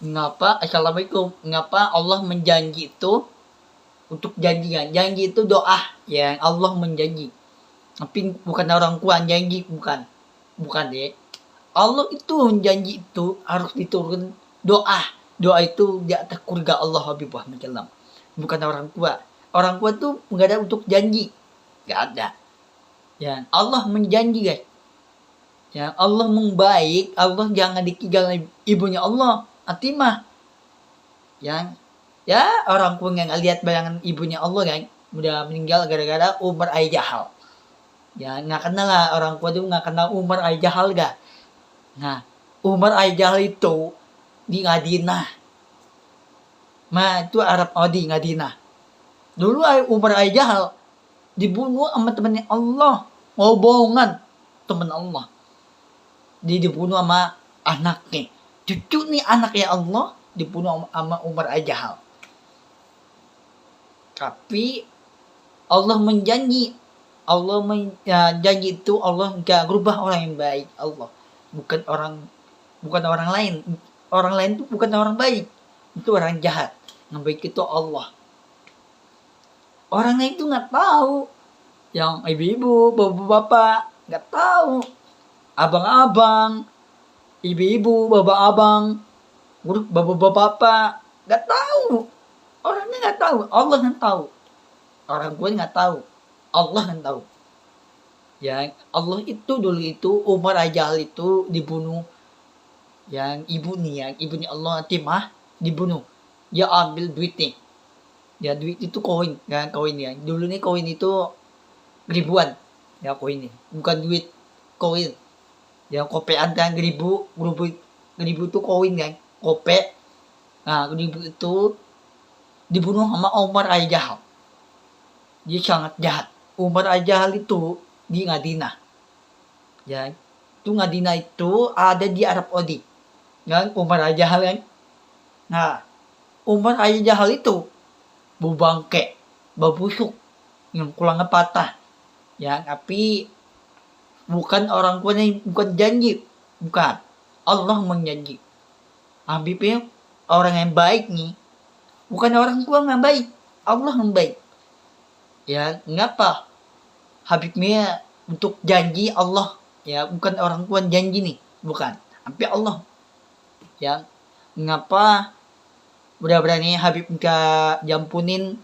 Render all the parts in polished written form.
Mengapa Assalamualaikum, mengapa Allah menjanji itu untuk janjian? Janji itu doa yang Allah menjanji. Tapi bukan orang tua janji, bukan deh. Allah itu janji itu harus diturun doa. Doa itu di atas kurga Allah Habibullah Mujallam. Bukan orang tua. Orang tua tuh nggak ada untuk janji, nggak ada. Ya Allah menjanji guys. Ya Allah membaik, Allah jangan ditinggal ibunya Allah. Atimah. Yang ya orang pun yang lihat bayangan ibunya Allah kan udah meninggal gara-gara Umar Jahal. Ya nggak kenal lah orang tua tuh nggak kenal Umar Jahal gak. Nah Umar Jahal itu di Madinah. Nah itu Arab Saudi Madinah. Dulu Umar Jahal dibunuh sama temannya Allah. Ngobongan teman Allah. Dia dibunuh sama anaknya. Cucu nih anaknya Allah dibunuh sama Umar Jahal. Tapi Allah menjanji. Allah menjanji itu Allah gak berubah orang yang baik. Allah bukan orang lain. Orang lain itu bukan orang baik. Itu orang jahat. Yang baik itu Allah. Orang lain itu nggak tahu. Yang ibu-ibu, bapak-bapak nggak tahu. Abang-abang, ibu-ibu, bapak-abang, bapak-bapak nggak tahu. Orangnya nggak tahu. Allah yang tahu. Orang gue nggak tahu. Allah yang tahu. Ya Allah itu dulu itu Umar Jahal itu dibunuh. Yang ibunya Allah Timah dibunuh. Dia ambil duitnya. Ya duit itu koin kan, koin ya. Dulu nih koin itu ribuan. Ya koin nih. Bukan duit koin. Yang kopean kan ribu itu koin kan. Kope. Nah, ribu itu dibunuh sama Umar Jahal. Dia sangat jahat. Umar Jahal itu di Madinah. Ya, itu Madinah itu ada di Arab Saudi. Kan Umar Jahal kan. Nah, Umar Jahal itu bau bangke, bau busuk, yang kulangnya patah. Ya, tapi bukan orang tua yang bukan janji, bukan. Allah menjanji. Habibnya orang yang baik nih, bukan orang tua yang baik, Allah yang baik. Ya, ngapa? Habibnya untuk janji Allah, ya bukan orang tua janji nih, bukan. Tapi Allah. Ya, ngapa? Udah berani Habib minta jampunin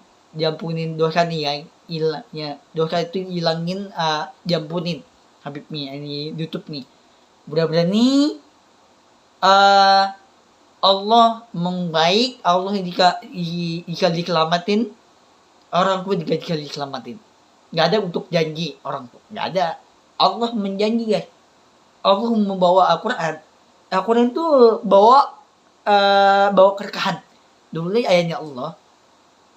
dosa nih ya, hilangnya dosa itu hilangin, jampunin Habib nih ini YouTube nih. Udah berani Allah membaik, Allah jika diselamatin, orang pun juga diselamatin. Nggak ada untuk janji orang tuh, nggak ada. Allah menjanji guys. Allah membawa Al-Quran. Al-Quran itu bawa kerkahan. Dulu ayatnya Allah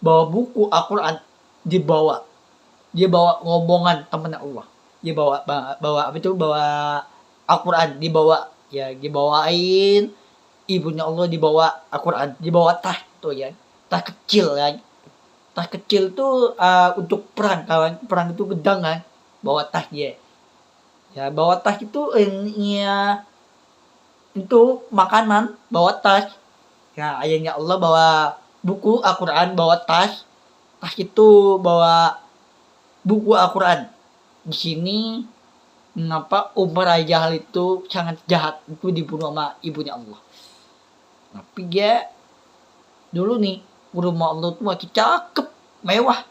bawa buku Al-Quran dibawa. Dia bawa ngobongan teman Allah. Dia bawa apa itu, bawa Al-Quran dibawa, ya dibawain ibunya Allah, dibawa Al-Quran, dibawa tas tuh ya, tas kecil kan. Tas kecil tuh untuk perang, kawan. Perang itu gedang kan, bawa tas dia. Ya bawa tas itu ya itu makanan, bawa tas. Ya ayahnya Allah bawa buku Al-Quran, bawa tas itu bawa buku Al-Quran. Di sini mengapa Umar Jahal itu sangat jahat, itu dibunuh sama ibunya Allah. Tapi dia dulu nih rumah Allah tuh masih cakep, mewah,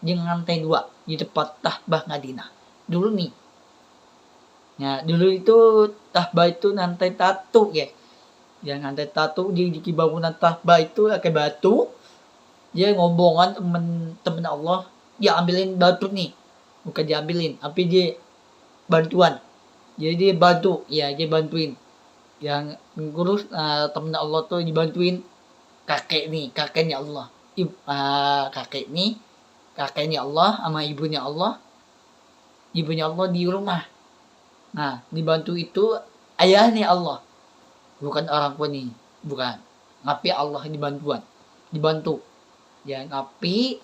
di lantai 2 di depan Tahbah Madinah. Dulu nih. Ya dulu itu Tahbah itu lantai 1 ya. Yang lantai 1 di bangunan Tahbah itu pakai batu. Dia ngomongan temen Allah, dia ambilin batu nih. Bukan diambilin, tapi dia bantuan. Jadi dia bantu, ya dia bantuin. Yang ngurus temen Allah tuh dibantuin kakeknya Allah. Kakeknya Allah sama ibunya Allah. Ibunya Allah di rumah. Nah, dibantu itu ayahnya Allah. Bukan orang tua nih, bukan. Tapi Allah dibantu. Ya, tapi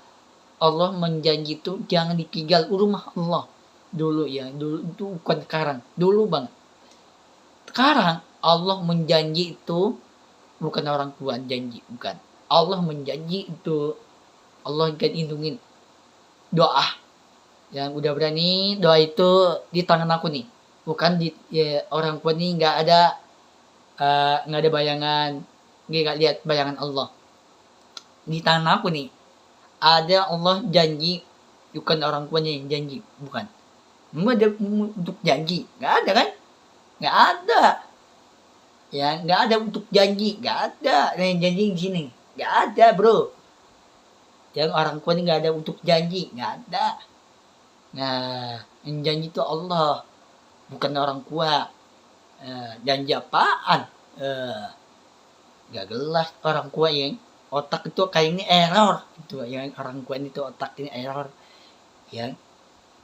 Allah menjanji itu jangan ditinggal rumah Allah. Dulu itu bukan sekarang. Dulu banget. Sekarang Allah menjanji itu bukan orang tua janji, bukan. Allah menjanji itu, Allah akan lindungin. Doa yang udah berani, doa itu di tangan aku nih, bukan di ya, orang tua nih nggak ada bayangan, nggak lihat bayangan Allah di tangan aku nih. Ada Allah janji, bukan orang tuanya yang janji, bukan. Ada untuk janji, nggak ada kan? Nggak ada. Ya, nggak ada untuk janji, nggak ada. Yang janji di sini, nggak ada, bro. Yang orang tua ini nggak ada untuk janji, nggak ada. Nah, yang janji itu Allah, bukan orang tua. Janji apaan? Nggak jelas orang tua yang otak itu kayak ini error gitu, yang orang tua itu otak ini error ya.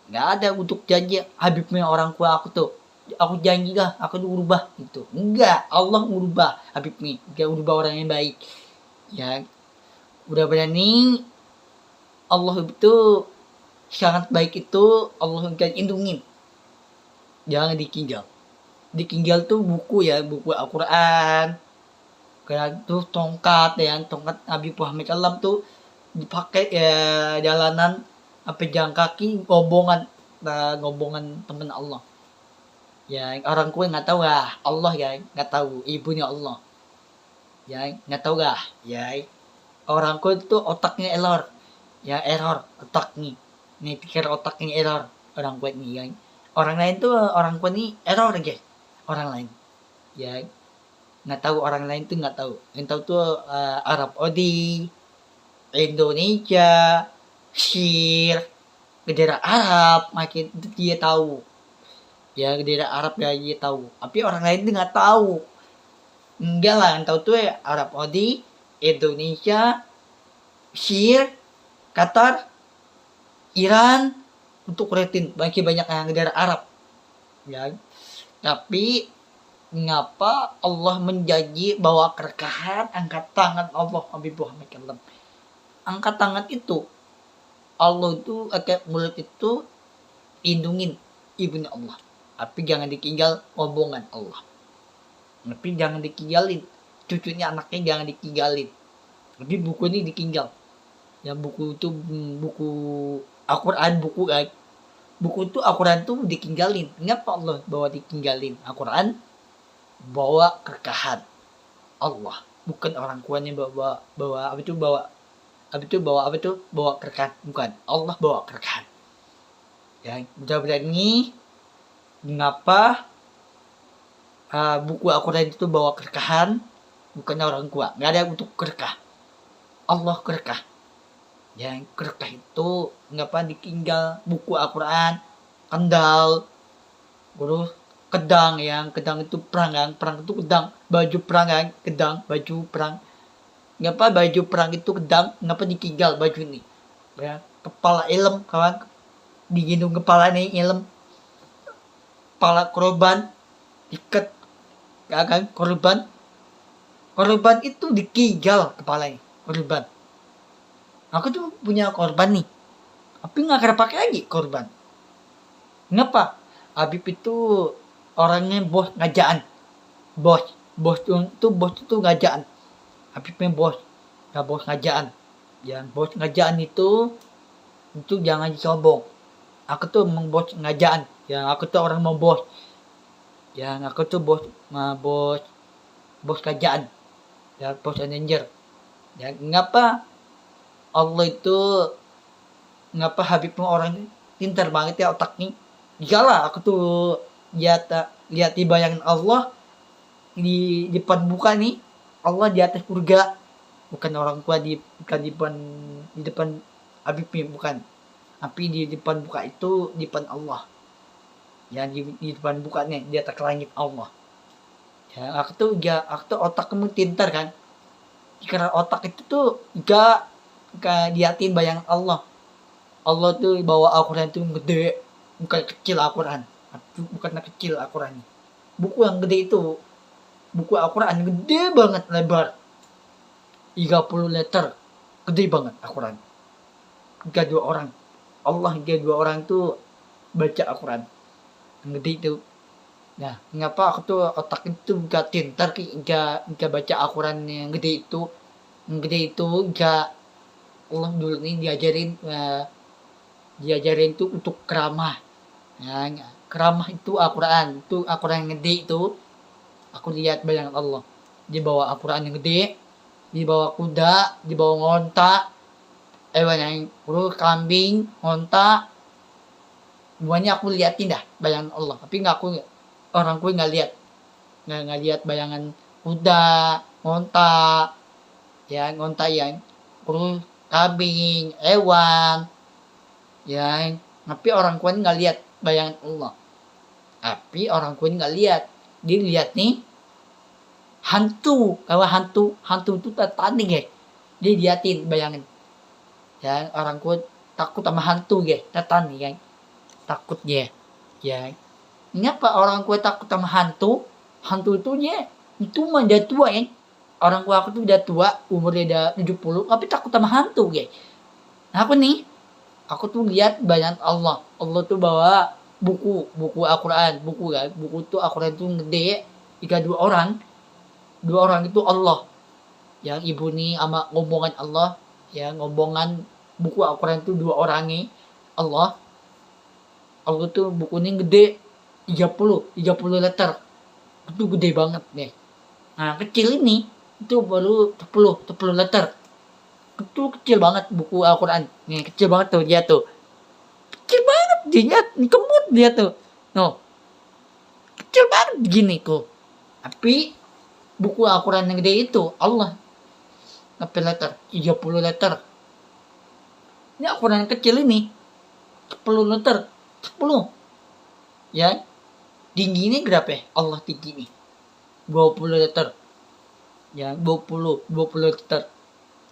Nggak ada untuk janji Habibnya orang tua aku tuh, aku janji lah aku tuh urubah gitu, enggak. Allah urubah Habib nih, dia urubah orang yang baik ya. Udah berani Allah itu sangat baik, itu Allah akan lindungin, jangan ditinggal tuh buku ya, buku Al-Quran kayak tuh tongkat Nabi Muhammad SAW tuh dipakai ya jalanan apa jalan kaki ngobongan temen Allah ya. Orang kue nggak tahu lah Allah ya, nggak tahu ibunya Allah ya, nggak tahu lah ya. Orang kue itu otaknya error ya, error otaknya nih, pikir otaknya error orang kue nih ya. Orang lain tuh orang kue nih error guys, orang lain ya nggak tahu. Orang lain tuh nggak tahu, yang tahu tuh Arab Odi, Indonesia, Syir, bendera Arab, makin itu dia tahu ya, bendera Arab ya dia tahu, tapi orang lain tuh nggak tahu. Enggak lah, yang tahu tuh Arab Odi, Indonesia, Syir, Qatar, Iran, untuk Kuwaitin, banyak yang bendera Arab ya. Tapi mengapa Allah menjanji bahwa keberkahan angkat tangan Allah Habib Muhammad SAW. Angkat tangan itu Allah itu akan mulut itu lindungin ibunya Allah, tapi jangan ditinggal omongan Allah, tapi jangan ditinggalin cucunya, anaknya jangan ditinggalin. Tapi buku ini ditinggal ya, buku itu buku Al-Quran, buku itu Al-Quran tuh ditinggalin. Kenapa Allah bawa ditinggalin Al-Quran? Bawa keberkahan Allah, bukan orang tuanya bawa keberkahan, bukan. Allah bawa keberkahan ya. Udah berani mengapa buku Al-Quran itu bawa keberkahan, bukan orang tua. Nggak ada untuk keberkah, Allah keberkah ya. Keberkah itu mengapa ditinggal buku Al-Quran, kendal, terus kedang itu perang itu kedang, baju perang baju perang. Ngapa baju perang itu kedang, ngapa ditinggal baju ini ya. Kepala ilm kawan, digendong kepala nih ilm, kepala korban ikat ya kan, korban itu ditinggal kepalanya korban. Aku tuh punya korban nih, tapi nggak kena pakai lagi korban. Ngapa? Habib itu orangnya bos ngajaan, bos itu ngajaan. Habibnya bos ngajaan. Yang bos ngajaan itu jangan disombong. Aku tuh emang bos ngajaan. Yang aku tuh orang mau bos. Yang aku tuh bos ngajaan. Ya bos manager. Ya ngapa Allah itu, ngapa Habibnya orang pintar banget ya otaknya. Iyalah aku tuh lihat di bayangan Allah di depan buka nih, Allah di atas surga, bukan orang tua bukan di depan Habibnya, bukan. Tapi di depan buka itu di depan Allah ya, di depan bukanya di atas langit Allah ya. Aku tuh otak kamu pintar kan, karena otak itu tuh gak diatin bayangan Allah tuh bawa Al-Quran itu gede, bukan kecil Al-Quran. Bukan kecil Al-Quran. Buku yang gede itu, buku Al-Quran gede banget, lebar 30 liter, gede banget Al-Quran. Gak 2 orang, Allah gak 2 orang tuh baca Al-Quran yang gede itu Nah, ngapa aku tuh otak itu gak pintar, gak baca Al-Quran yang gede itu. Yang gede itu gak, Allah dulu nih diajarin tuh untuk keramah. Nah, keramah itu Al-Quran. Itu Al-Quran yang gede itu. Aku lihat bayangan Allah. Di bawah Al-Quran yang gede. Di bawah kuda. Di bawah ngonta. Yang kambing, ngonta. Semuanya aku liatin dah bayangan Allah. Tapi nggak aku orang gue nggak lihat. Nggak lihat bayangan kuda, ngonta, ya ngonta yang terus kambing, hewan, ya. Tapi orang tua nggak lihat bayangan Allah. Tapi orang tua nggak lihat. Dia lihat nih hantu. Kalau hantu itu tadi guys. Dia liatin bayangan. Ya orang tua takut sama hantu guys. Tadi kan takut dia. Ya. Ngapa orang tua takut sama hantu? Hantu itu mah udah tua ya. Orang tua aku tuh udah tua, umurnya udah 70, tapi takut sama hantu guys. Nah, apa nih? Aku tuh lihat bayangan Allah. Allah tuh bawa buku Al-Quran, buku tuh Al-Quran tuh gede, jika dua orang itu Allah. Yang ibu nih sama ngomongan Allah, ya ngomongan buku Al-Quran tuh dua orang nih Allah. Allah tuh buku ini gede 30 liter. Itu gede banget nih. Nah, kecil ini itu baru 10 liter. Itu kecil banget buku Al-Quran. Nih, kecil banget tuh dia tuh. Kecil banget dia, kemut dia tuh. No. Kecil banget gini tuh. Tapi buku Al-Quran yang gede itu Allah. Berapa liter? 30 liter. Ini Al-Quran yang kecil ini 10 liter. 10. Ya. Tingginya berapa ya? Allah tinggi nih. 20 liter. Ya, 20 liter.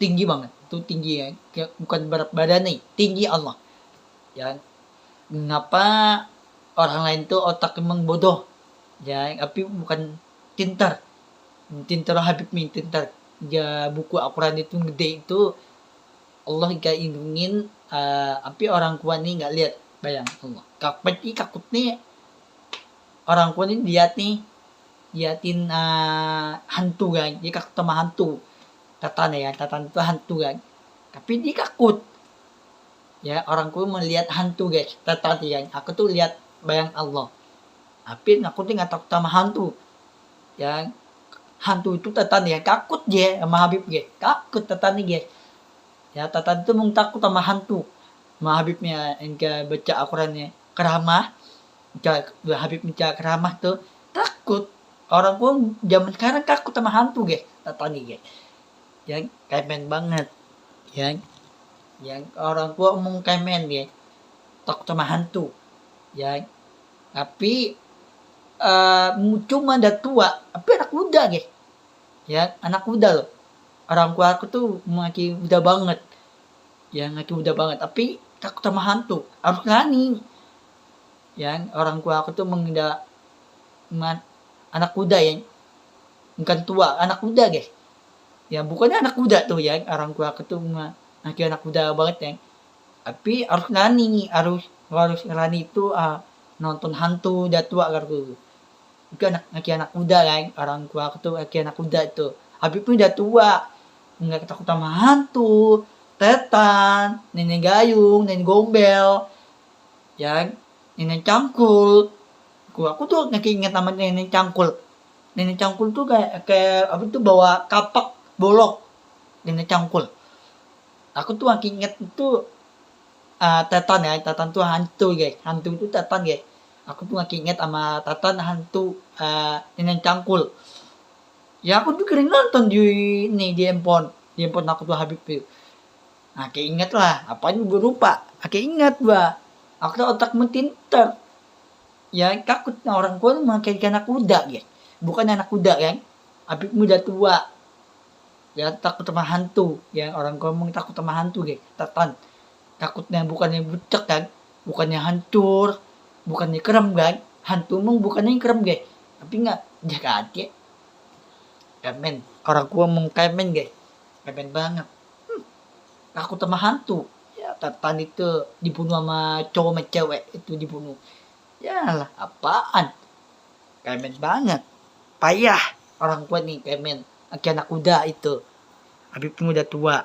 Tinggi banget. Itu tinggi ya. Bukan berat badan nih. Tinggi Allah. Ya. Mengapa orang lain tuh otak emang bodoh. Ya, tapi bukan pintar. Pintar Habib nih, pintar. Ya, buku Al-Quran itu gede itu Allah gak indungin, tapi orang tua nih gak lihat bayang Allah. Kakut nih orang tua nih liatin hantu kan. Dia takut sama hantu. Tatan itu hantu kan. Tapi dia takut. Ya, orang tua melihat hantu guys. Tatan kan. Aku tuh lihat bayang Allah. Tapi aku tuh gak takut sama hantu. Ya, hantu itu tatan ya. Takut dia sama Habib guys. Takut tatan nih guys. Ya, tatan itu takut sama hantu. Sama Habibnya yang baca Al-Qurannya keramah. Habib baca keramah tuh takut. Orang pun zaman sekarang takut sama hantu guys. Tatan nih guys. Yang kemen banget. Yang orang tua omong kemen dia. Takut sama hantu. Ya. Tapi cuma udah tua. Tapi anak muda guys. Ya, anak muda loh. Orang tua aku tuh masih muda banget. Ya, masih muda banget. Tapi takut sama hantu. Harus berani. Ya, orang tua aku tuh anak muda ya. Bukan tua, anak muda guys. Ya, bukannya anak muda tuh ya. Orang tua aku tuh masih anak muda banget ya. Tapi harus berani. Harus berani itu nonton hantu udah tua gitu. Itu anak muda kan. Orang tua aku tuh anak muda itu. Habib pun udah tua. Nggak takut sama hantu, setan, nenek gayung, nenek gombel, ya, nenek cangkul. Aku tuh nggak inget sama nenek cangkul. Nenek cangkul tuh kayak apa tuh bawa kapak bolok. Nenek cangkul. Aku tuh nggak inget itu setan ya. Setan tuh hantu guys. Hantu itu setan guys. Aku tuh nggak inget sama setan hantu nenek cangkul. Ya aku tuh kering nonton di handphone aku tuh Habib tuh. Nah, keinget lah, apanya gue lupa. Kayak ingat gua. Aku tuh otak mentinter. Ya takut orang tua tuh makin anak muda ya. Bukan anak muda kan. Habib muda tua. Ya takut sama hantu. Ya orang tua ngomong takut sama hantu guys. Tatan. Takutnya bukannya bucek kan. Bukannya hancur. Bukannya kerem kan. Hantu mong bukannya kerem guys. Tapi enggak jaga hati. Kemen. Orang tua ngomong kemen guys. Kemen banget. Takut sama hantu. Ya Tatan itu dibunuh sama cowok sama cewek. Itu dibunuh. Ya lah apaan. kemen banget. Payah orang tua nih kemen. Aki anak muda itu. Habib udah tua.